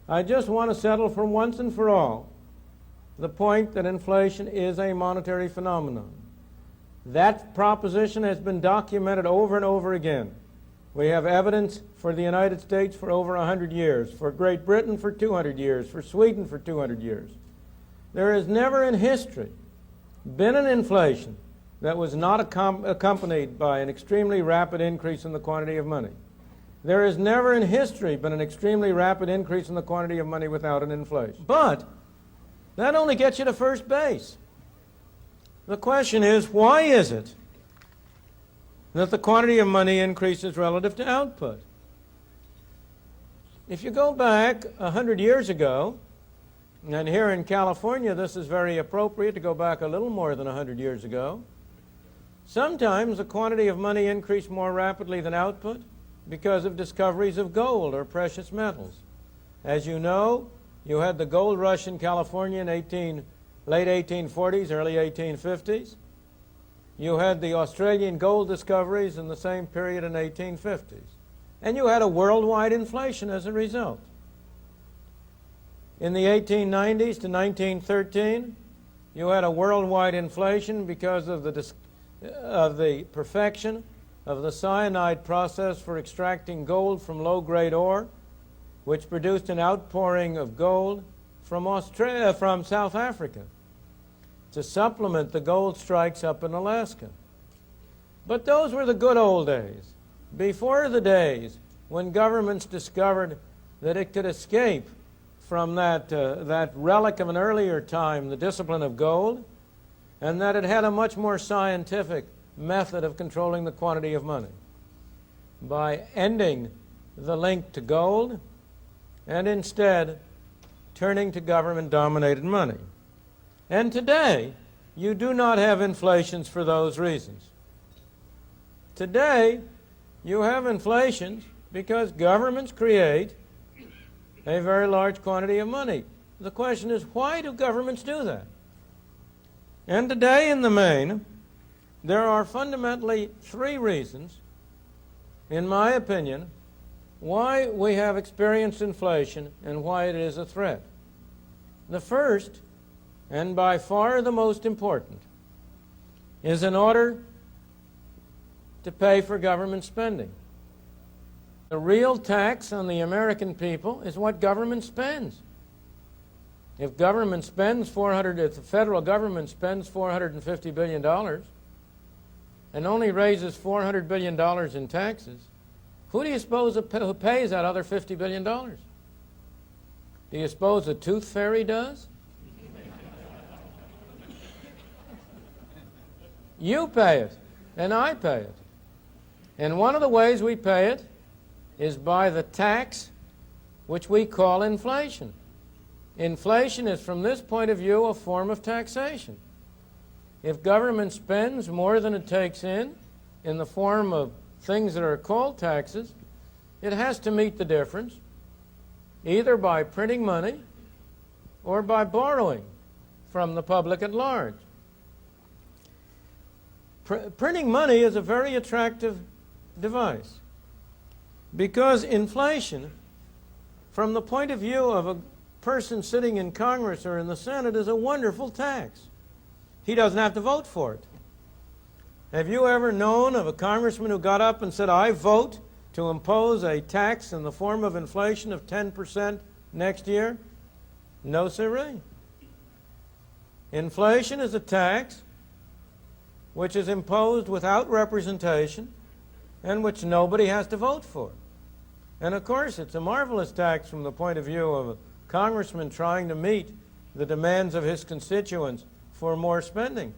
I just want to settle for once and for all the point that inflation is a monetary phenomenon. That proposition has been documented over and over again. We have evidence for the United States for over 100 years, for Great Britain for 200 years, for Sweden for 200 years. There has never in history been an inflation that was not accompanied by an extremely rapid increase in the quantity of money. There has never in history been an extremely rapid increase in the quantity of money without an inflation. But that only gets you to first base. The question is, why is it that the quantity of money increases relative to output? If you go back 100 years ago, and here in California this is very appropriate to go back a little more than 100 years ago, sometimes the quantity of money increased more rapidly than output because of discoveries of gold or precious metals. As you know, you had the gold rush in California in late 1840s, early 1850s. You had the Australian gold discoveries in the same period in 1850s. And you had a worldwide inflation as a result. In the 1890s to 1913, you had a worldwide inflation because of the perfection of the cyanide process for extracting gold from low-grade ore, which produced an outpouring of gold from South Africa to supplement the gold strikes up in Alaska. But those were the good old days, before the days when governments discovered that it could escape from that relic of an earlier time, the discipline of gold, and that it had a much more scientific method of controlling the quantity of money by ending the link to gold and instead turning to government-dominated money. And today, you do not have inflations for those reasons. Today, you have inflations because governments create a very large quantity of money. The question is, why do governments do that? And today, in the main, there are fundamentally three reasons, in my opinion, why we have experienced inflation and why it is a threat. The first, and by far the most important, is in order to pay for government spending. The real tax on the American people is what government spends. If the federal government spends $450 billion and only raises $400 billion in taxes, who do you suppose who pays that other $50 billion? Do you suppose the tooth fairy does? You pay it, and I pay it. And one of the ways we pay it is by the tax which we call inflation. Inflation is, from this point of view, a form of taxation. If government spends more than it takes in the form of things that are called taxes, it has to meet the difference, either by printing money or by borrowing from the public at large. Printing money is a very attractive device because inflation, from the point of view of a person sitting in Congress or in the Senate, is a wonderful tax. He doesn't have to vote for it. Have you ever known of a congressman who got up and said, I vote to impose a tax in the form of inflation of 10% next year? No, sirree. Inflation is a tax which is imposed without representation and which nobody has to vote for. And of course, it's a marvelous tax from the point of view of a congressman trying to meet the demands of his constituents for more spending.